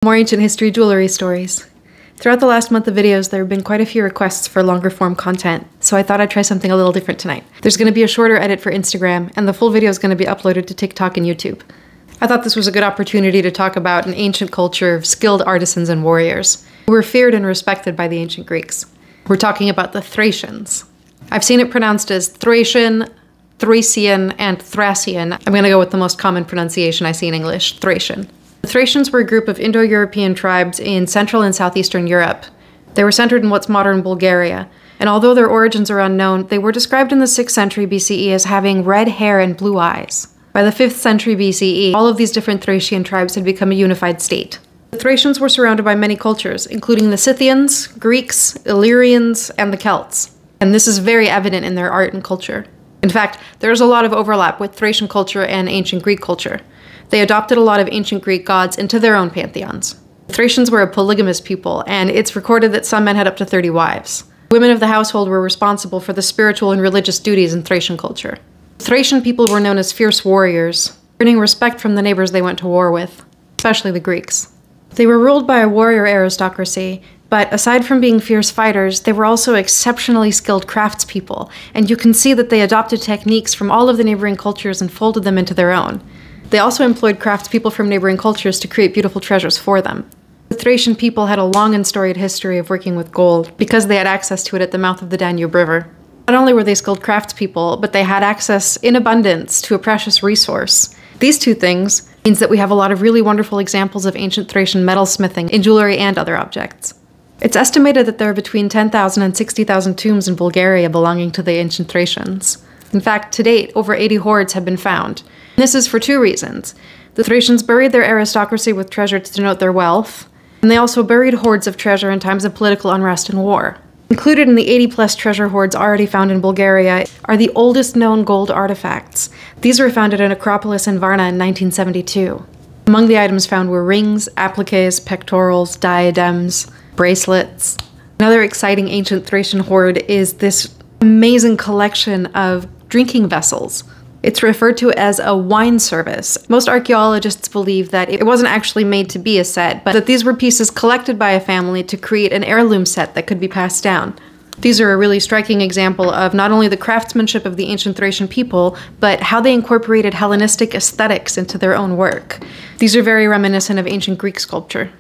More ancient history jewelry stories. Throughout the last month of videos, there have been quite a few requests for longer form content, so I thought I'd try something a little different tonight. There's going to be a shorter edit for Instagram, and the full video is going to be uploaded to TikTok and YouTube. I thought this was a good opportunity to talk about an ancient culture of skilled artisans and warriors, who were feared and respected by the ancient Greeks. We're talking about the Thracians. I've seen it pronounced as Thracian, Thracian, and Thracian. I'm going to go with the most common pronunciation I see in English, Thracian. The Thracians were a group of Indo-European tribes in Central and Southeastern Europe. They were centered in what's modern Bulgaria, and although their origins are unknown, they were described in the 6th century BCE as having red hair and blue eyes. By the 5th century BCE, all of these different Thracian tribes had become a unified state. The Thracians were surrounded by many cultures, including the Scythians, Greeks, Illyrians, and the Celts. And this is very evident in their art and culture. In fact, there's a lot of overlap with Thracian culture and ancient Greek culture. They adopted a lot of ancient Greek gods into their own pantheons. The Thracians were a polygamous people, and it's recorded that some men had up to 30 wives. Women of the household were responsible for the spiritual and religious duties in Thracian culture. The Thracian people were known as fierce warriors, earning respect from the neighbors they went to war with, especially the Greeks. They were ruled by a warrior aristocracy, but aside from being fierce fighters, they were also exceptionally skilled craftspeople, and you can see that they adopted techniques from all of the neighboring cultures and folded them into their own. They also employed craftspeople from neighboring cultures to create beautiful treasures for them. The Thracian people had a long and storied history of working with gold because they had access to it at the mouth of the Danube River. Not only were they skilled craftspeople, but they had access in abundance to a precious resource. These two things means that we have a lot of really wonderful examples of ancient Thracian metalsmithing in jewelry and other objects. It's estimated that there are between 10,000 and 60,000 tombs in Bulgaria belonging to the ancient Thracians. In fact, to date, over 80 hoards have been found. This is for two reasons. The Thracians buried their aristocracy with treasure to denote their wealth, and they also buried hoards of treasure in times of political unrest and war. Included in the 80-plus treasure hoards already found in Bulgaria are the oldest known gold artifacts. These were found at an acropolis in Varna in 1972. Among the items found were rings, appliques, pectorals, diadems, bracelets. Another exciting ancient Thracian hoard is this amazing collection of drinking vessels. It's referred to as a wine service. Most archaeologists believe that it wasn't actually made to be a set, but that these were pieces collected by a family to create an heirloom set that could be passed down. These are a really striking example of not only the craftsmanship of the ancient Thracian people, but how they incorporated Hellenistic aesthetics into their own work. These are very reminiscent of ancient Greek sculpture.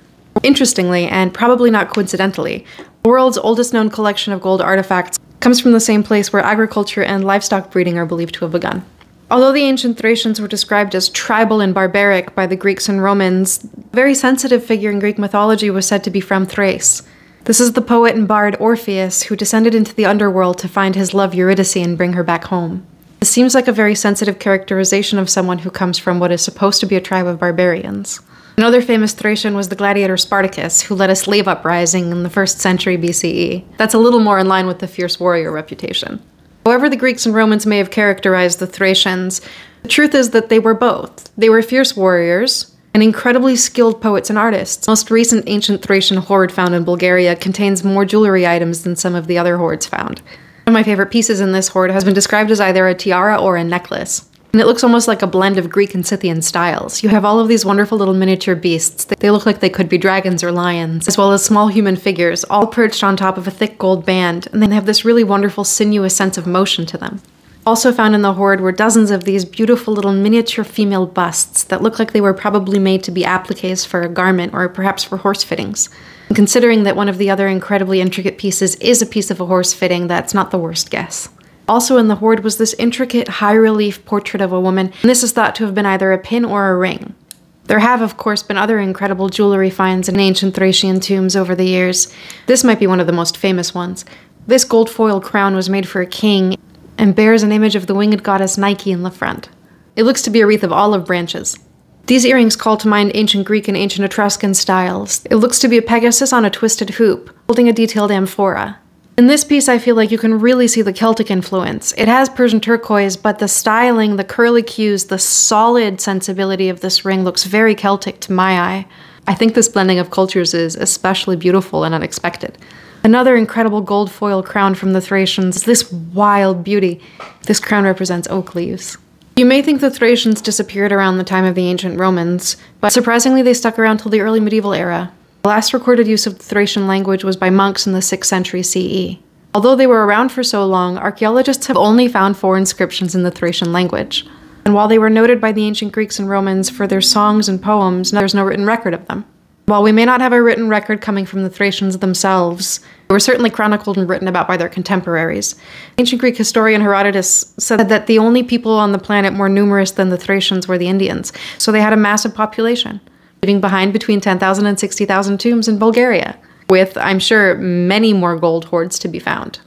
Interestingly, and probably not coincidentally, the world's oldest known collection of gold artifacts comes from the same place where agriculture and livestock breeding are believed to have begun. Although the ancient Thracians were described as tribal and barbaric by the Greeks and Romans, a very sensitive figure in Greek mythology was said to be from Thrace. This is the poet and bard Orpheus, who descended into the underworld to find his love Eurydice and bring her back home. This seems like a very sensitive characterization of someone who comes from what is supposed to be a tribe of barbarians. Another famous Thracian was the gladiator Spartacus, who led a slave uprising in the 1st century BCE. That's a little more in line with the fierce warrior reputation. However the Greeks and Romans may have characterized the Thracians, the truth is that they were both. They were fierce warriors and incredibly skilled poets and artists. The most recent ancient Thracian hoard found in Bulgaria contains more jewelry items than some of the other hoards found. One of my favorite pieces in this hoard has been described as either a tiara or a necklace. And it looks almost like a blend of Greek and Scythian styles. You have all of these wonderful little miniature beasts. They look like they could be dragons or lions, as well as small human figures, all perched on top of a thick gold band, and they have this really wonderful sinuous sense of motion to them. Also found in the hoard were dozens of these beautiful little miniature female busts that look like they were probably made to be appliques for a garment or perhaps for horse fittings. And considering that one of the other incredibly intricate pieces is a piece of a horse fitting, that's not the worst guess. Also in the hoard was this intricate high-relief portrait of a woman, and this is thought to have been either a pin or a ring. There have, of course, been other incredible jewelry finds in ancient Thracian tombs over the years. This might be one of the most famous ones. This gold foil crown was made for a king and bears an image of the winged goddess Nike in the front. It looks to be a wreath of olive branches. These earrings call to mind ancient Greek and ancient Etruscan styles. It looks to be a Pegasus on a twisted hoop, holding a detailed amphora. In this piece, I feel like you can really see the Celtic influence. It has Persian turquoise, but the styling, the curly cues, the solid sensibility of this ring looks very Celtic to my eye. I think this blending of cultures is especially beautiful and unexpected. Another incredible gold foil crown from the Thracians is this wild beauty. This crown represents oak leaves. You may think the Thracians disappeared around the time of the ancient Romans, but surprisingly they stuck around till the early medieval era. The last recorded use of the Thracian language was by monks in the 6th century CE. Although they were around for so long, archaeologists have only found 4 inscriptions in the Thracian language. And while they were noted by the ancient Greeks and Romans for their songs and poems, there's no written record of them. While we may not have a written record coming from the Thracians themselves, they were certainly chronicled and written about by their contemporaries. Ancient Greek historian Herodotus said that the only people on the planet more numerous than the Thracians were the Indians, so they had a massive population, leaving behind between 10,000 and 60,000 tombs in Bulgaria, with, I'm sure, many more gold hoards to be found.